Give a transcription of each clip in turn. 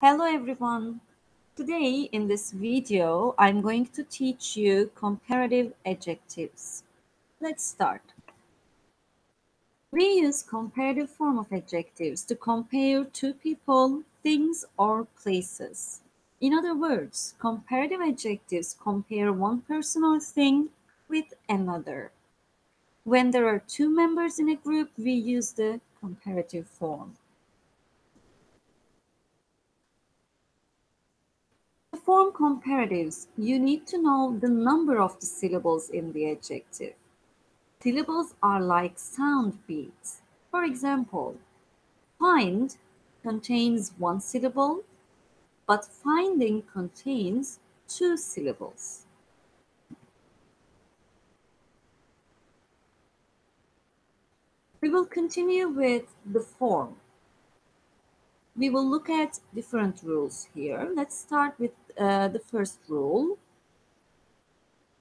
Hello everyone. Today in this video, I'm going to teach you comparative adjectives. Let's start. We use comparative form of adjectives to compare two people, things, or places. In other words, comparative adjectives compare one person or thing with another. When there are two members in a group, we use the comparative form. To form comparatives, you need to know the number of the syllables in the adjective. Syllables are like sound beats. For example, find contains one syllable, but finding contains two syllables. We will continue with the form. We will look at different rules here. Let's start with the first rule.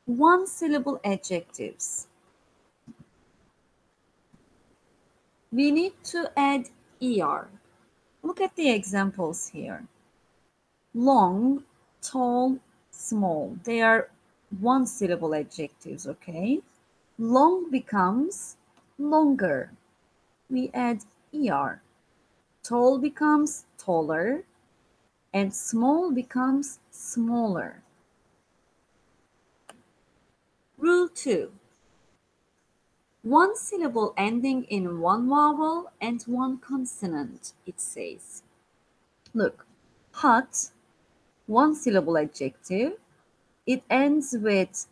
One syllable adjectives. We need to add er. Look at the examples here. Long, tall, small. They are one syllable adjectives, okay? Long becomes longer. We add er. Tall becomes taller, and small becomes smaller. Rule 2. One syllable ending in one vowel and one consonant, it says. Look, hot, one syllable adjective. It ends with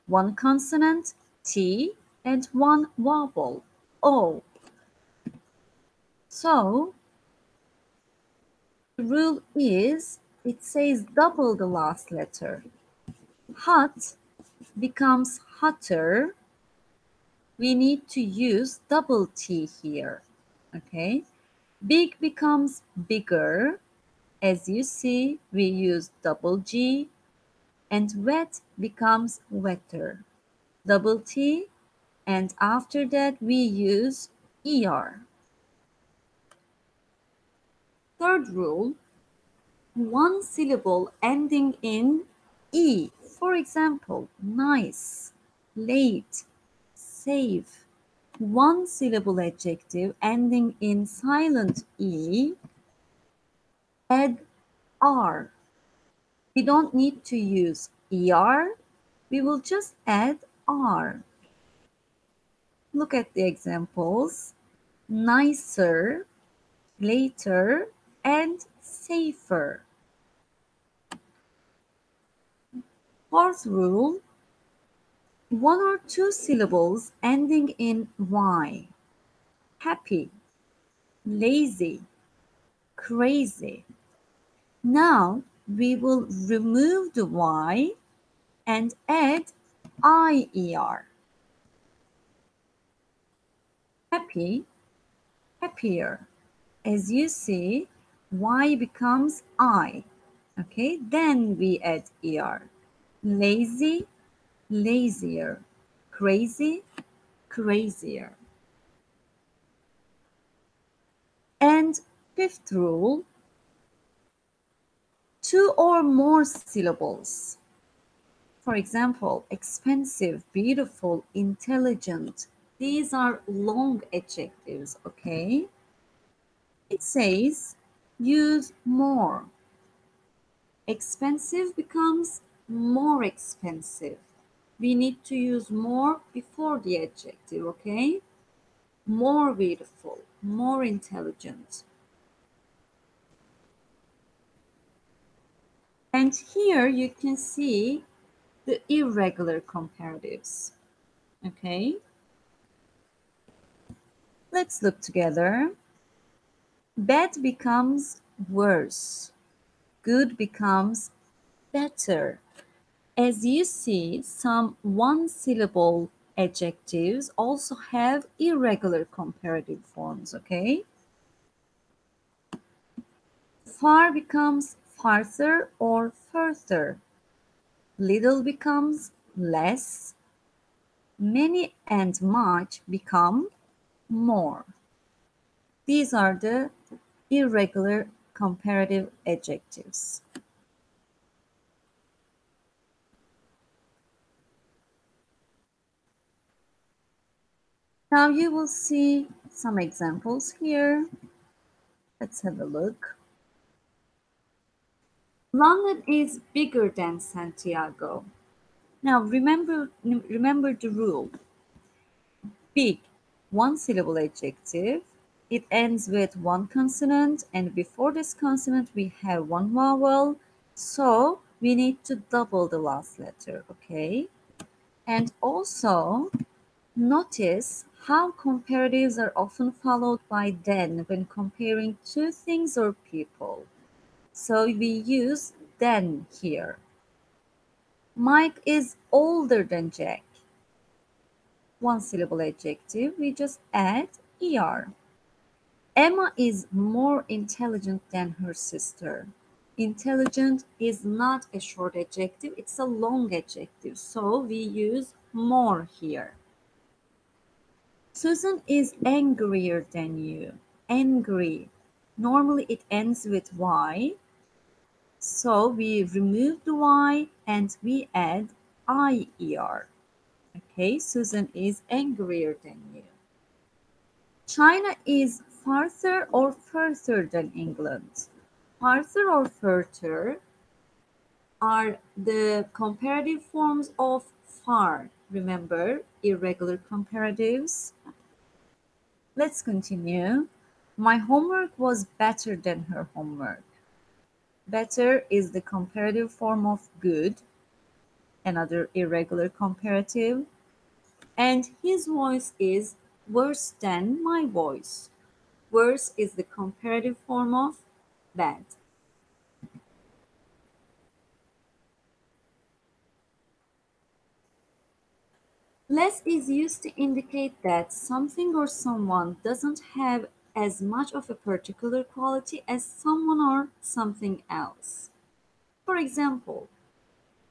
one consonant, T, and one vowel, O. So, the rule is, it says double the last letter. Hot becomes hotter. We need to use double T here, okay? Big becomes bigger. As you see, we use double G. And wet becomes wetter. Double T, and after that we use ER. Third rule, one syllable ending in E. For example, nice, late, safe. One syllable adjective ending in silent E, add R. We don't need to use ER, we will just add R. Look at the examples. Nicer, later, and safer. Fourth rule, one or two syllables ending in Y. Happy, lazy, crazy. Now we will remove the Y and add IER. Happy, happier. As you see, Y becomes I. Okay, then we add ER. Lazy, lazier. Crazy, crazier. And fifth rule, two or more syllables. For example, expensive, beautiful, intelligent. These are long adjectives, okay? It says use more. Expensive becomes more expensive. We need to use more before the adjective, okay? More beautiful, more intelligent. And here you can see the irregular comparatives, okay? Let's look together. Bad becomes worse. Good becomes better. As you see, some one-syllable adjectives also have irregular comparative forms, okay? Far becomes farther or further. Little becomes less. Many and much become more. These are the irregular comparative adjectives. Now you will see some examples here. Let's have a look. London is bigger than Santiago. Now remember the rule. Big, one syllable adjective. It ends with one consonant, and before this consonant we have one vowel. So we need to double the last letter, okay? And also notice how comparatives are often followed by then when comparing two things or people. So we use then here. Mike is older than Jack. One syllable adjective, we just add er. Emma is more intelligent than her sister. Intelligent is not a short adjective, it's a long adjective. So we use more here. Susan is angrier than you. Angry. Normally it ends with Y. So we remove the Y and we add IER. Okay, Susan is angrier than you. China is farther or further than England. Farther or further are the comparative forms of far. Remember, irregular comparatives. Let's continue. My homework was better than her homework. Better is the comparative form of good, another irregular comparative. And his voice is worse than my voice. Worse is the comparative form of bad. Less is used to indicate that something or someone doesn't have as much of a particular quality as someone or something else. For example,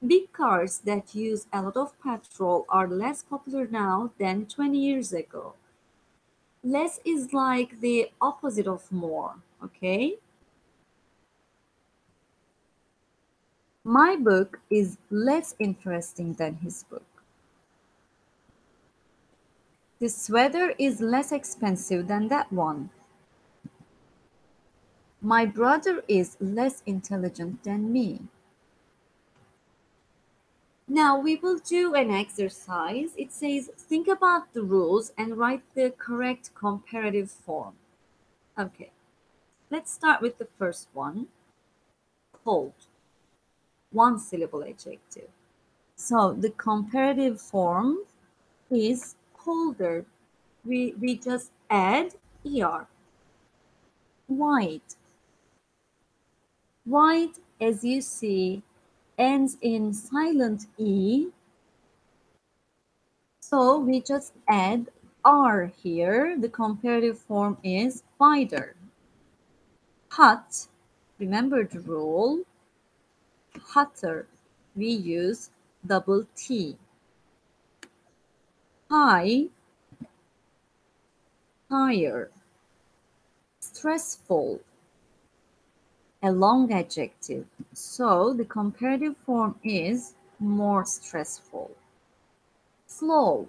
big cars that use a lot of petrol are less popular now than 20 years ago. Less is like the opposite of more, okay? My book is less interesting than his book. This sweater is less expensive than that one. My brother is less intelligent than me. Now we will do an exercise. It says think about the rules and write the correct comparative form. Okay, let's start with the first one. Cold. One syllable adjective. So the comparative form is colder. We just add er. White. White, as you see, ends in silent E. So we just add R here. The comparative form is wider. Hot, remember the rule. Hotter, we use double T. High, higher. Stressful, a long adjective. So the comparative form is more stressful. Slow,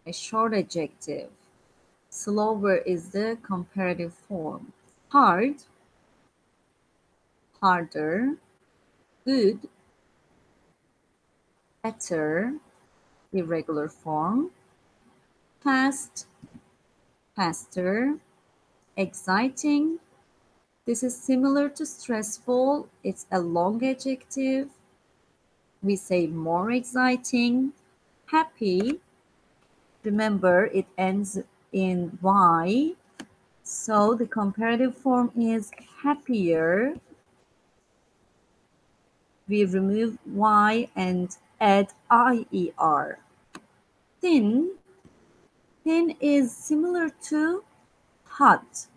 a short adjective. Slower is the comparative form. Hard, harder. Good, better, irregular form. Fast, faster. Exciting, this is similar to stressful. It's a long adjective. We say more exciting. Happy, remember it ends in Y. So the comparative form is happier. We remove Y and add IER. Thin, thin is similar to hot.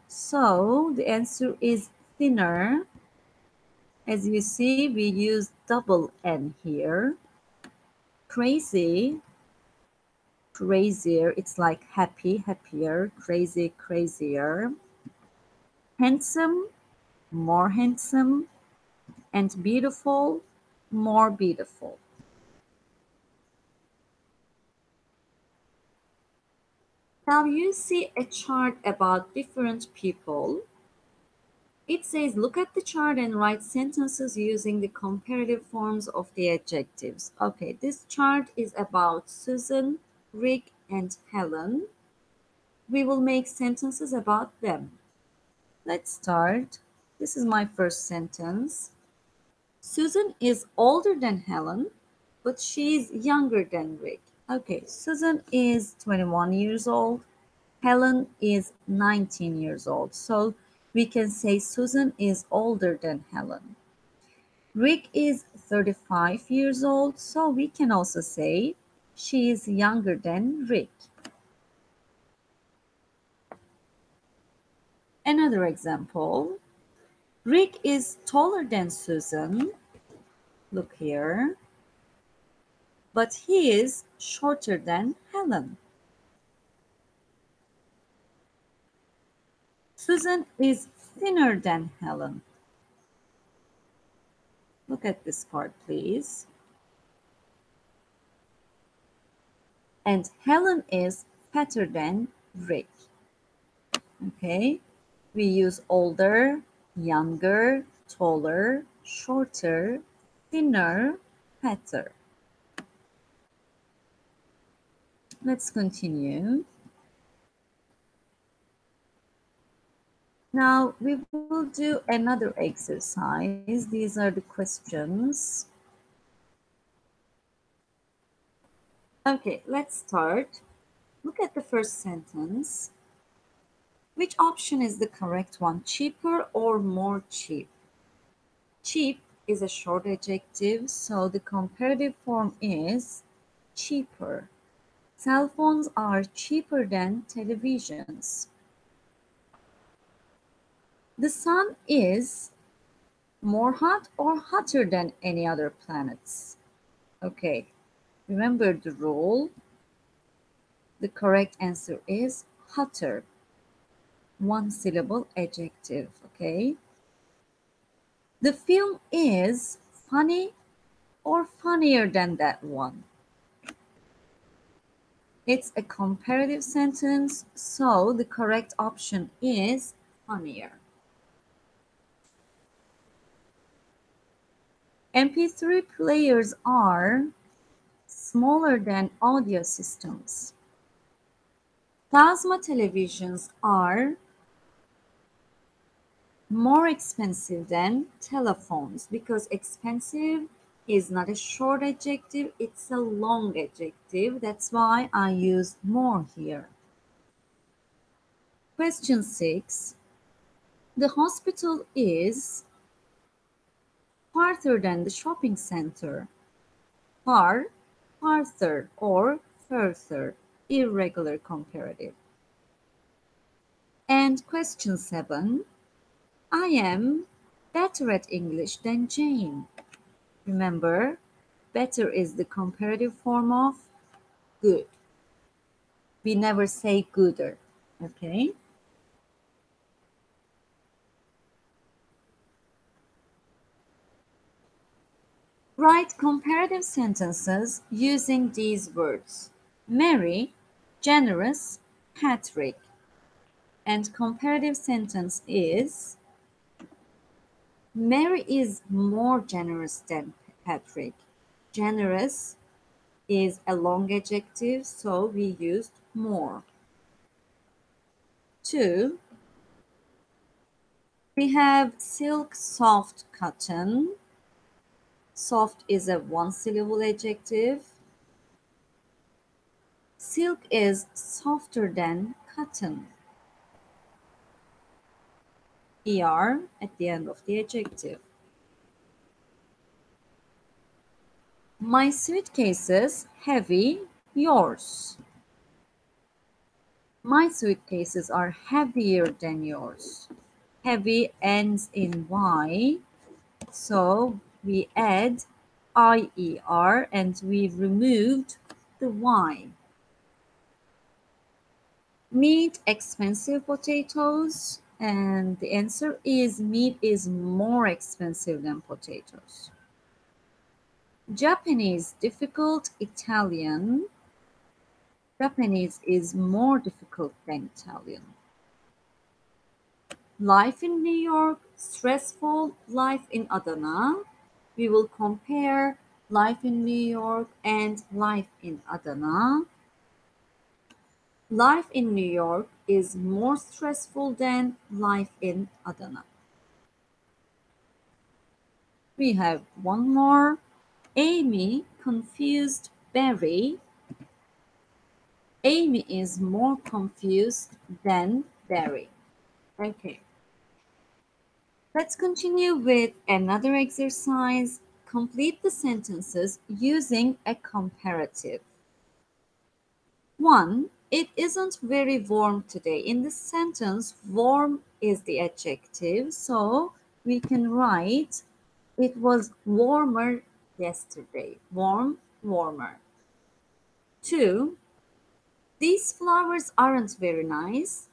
So the answer is thinner. As you see, we use double N here. Crazy, crazier. It's like happy, happier. Crazy, crazier. Handsome, more handsome, and beautiful, more beautiful. Now you see a chart about different people. It says look at the chart and write sentences using the comparative forms of the adjectives. Okay, this chart is about Susan, Rick, and Helen. We will make sentences about them. Let's start. This is my first sentence. Susan is older than Helen, but she is younger than Rick. Okay, Susan is 21 years old. Helen is 19 years old. So we can say Susan is older than Helen. Rick is 35 years old. So we can also say she is younger than Rick. Another example. Rick is taller than Susan. Look here. But he is shorter than Helen. Susan is thinner than Helen. Look at this part, please. And Helen is fatter than Rick. Okay, we use older, younger, taller, shorter, thinner, fatter. Let's continue. Now we will do another exercise. These are the questions. Okay, let's start. Look at the first sentence. Which option is the correct one? Cheaper or more cheap? Cheap is a short adjective, so the comparative form is cheaper. Cell phones are cheaper than televisions. The sun is more hot or hotter than any other planets? Okay, remember the rule. The correct answer is hotter. One syllable adjective, okay? The film is funny or funnier than that one? It's a comparative sentence, so the correct option is funnier. MP3 players are smaller than audio systems. Plasma televisions are more expensive than telephones because expensive is not a short adjective, it's a long adjective. That's why I used more here. Question 6. The hospital is farther than the shopping center. Far, farther, or further. Irregular comparative. And question 7. I am better at English than Jane. Remember, better is the comparative form of good. We never say gooder, okay? Write comparative sentences using these words. Mary, generous, Patrick. And comparative sentence is Mary is more generous than Patrick. Generous is a long adjective, so we used more. 2. We have silk, soft, cotton. Soft is a one-syllable adjective. Silk is softer than cotton. ER at the end of the adjective. My suitcases heavy, yours. My suitcases are heavier than yours. Heavy ends in Y, so we add IER and we removed the Y. Meat, expensive potatoes. And the answer is meat is more expensive than potatoes. Japanese difficult, Italian. Japanese is more difficult than Italian. Life in New York, stressful. Life in Adana. We will compare life in New York and life in Adana. Life in New York is more stressful than life in Adana. We have one more. Amy confused Barry. Amy is more confused than Barry. Okay. Let's continue with another exercise. Complete the sentences using a comparative. 1. It isn't very warm today. In this sentence, warm is the adjective, so we can write it was warmer yesterday. Warm, warmer. 2. These flowers aren't very nice.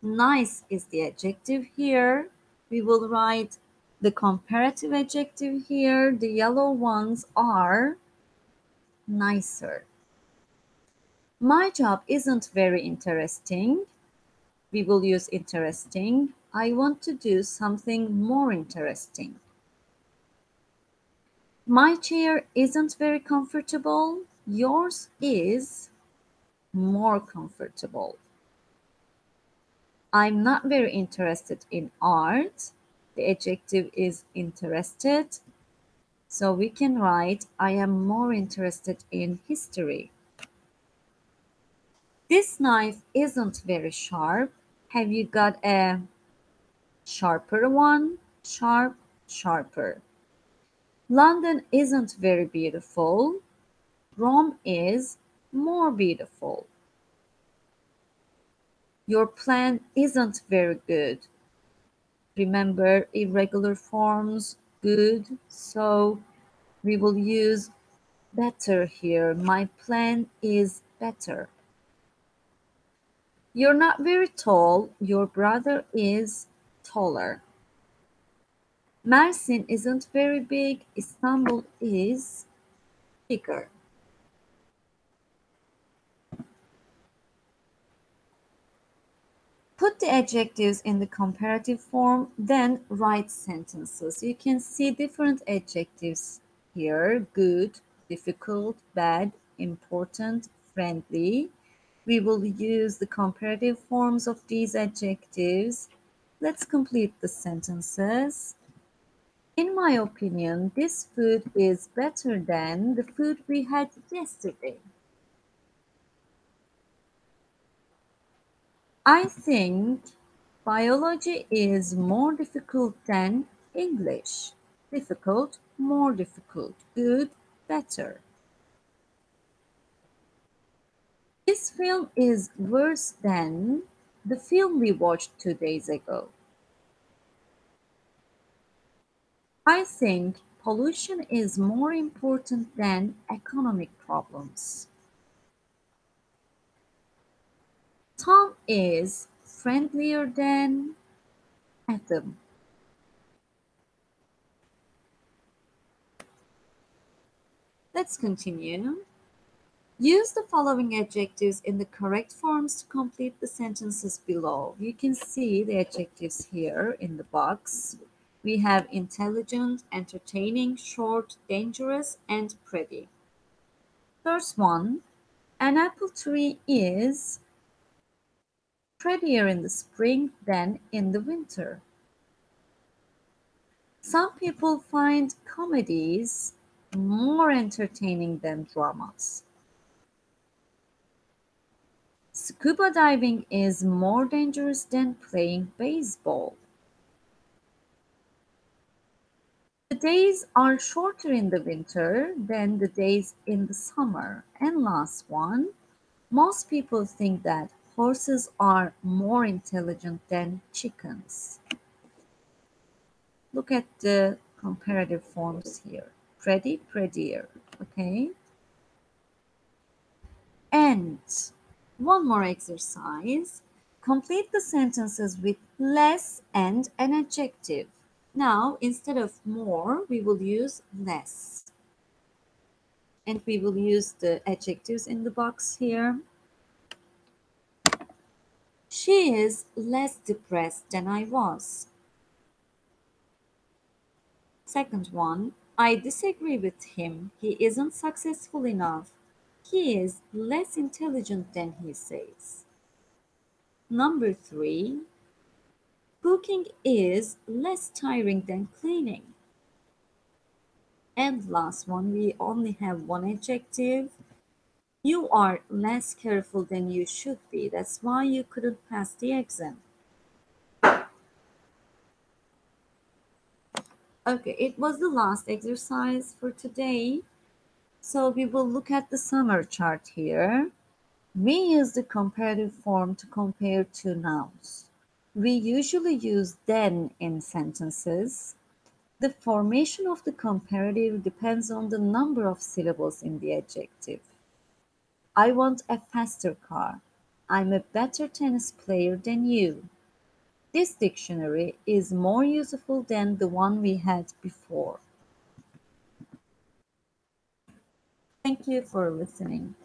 Nice is the adjective here. We will write the comparative adjective here. The yellow ones are nicer. My job isn't very interesting. We will use interesting. I want to do something more interesting. My chair isn't very comfortable. Yours is more comfortable. I'm not very interested in art. The adjective is interested. So we can write, I am more interested in history. This knife isn't very sharp. Have you got a sharper one? Sharp, sharper. London isn't very beautiful. Rome is more beautiful. Your plan isn't very good. Remember irregular forms, good. So we will use better here. My plan is better. You're not very tall. Your brother is taller. Mersin isn't very big. Istanbul is bigger. Put the adjectives in the comparative form, then write sentences. You can see different adjectives here: good, difficult, bad, important, friendly. We will use the comparative forms of these adjectives. Let's complete the sentences. In my opinion, this food is better than the food we had yesterday. I think biology is more difficult than English. Difficult, more difficult. Good, better. This film is worse than the film we watched 2 days ago. I think pollution is more important than economic problems. Tom is friendlier than Adam. Let's continue. Use the following adjectives in the correct forms to complete the sentences below. You can see the adjectives here in the box. We have intelligent, entertaining, short, dangerous, and pretty. First one, an apple tree is prettier in the spring than in the winter. Some people find comedies more entertaining than dramas. Scuba diving is more dangerous than playing baseball. The days are shorter in the winter than the days in the summer. And last one, most people think that horses are more intelligent than chickens. Look at the comparative forms here. Pretty, prettier. Okay. And one more exercise. Complete the sentences with less and an adjective. Now, instead of more, we will use less. And we will use the adjectives in the box here. She is less depressed than I was. Second one, I disagree with him. He isn't successful enough. He is less intelligent than he says. Number three, cooking is less tiring than cleaning. And last one, we only have one adjective. You are less careful than you should be. That's why you couldn't pass the exam. Okay, it was the last exercise for today. So we will look at the summary chart here. We use the comparative form to compare two nouns. We usually use then in sentences. The formation of the comparative depends on the number of syllables in the adjective. I want a faster car. I'm a better tennis player than you. This dictionary is more useful than the one we had before. Thank you for listening.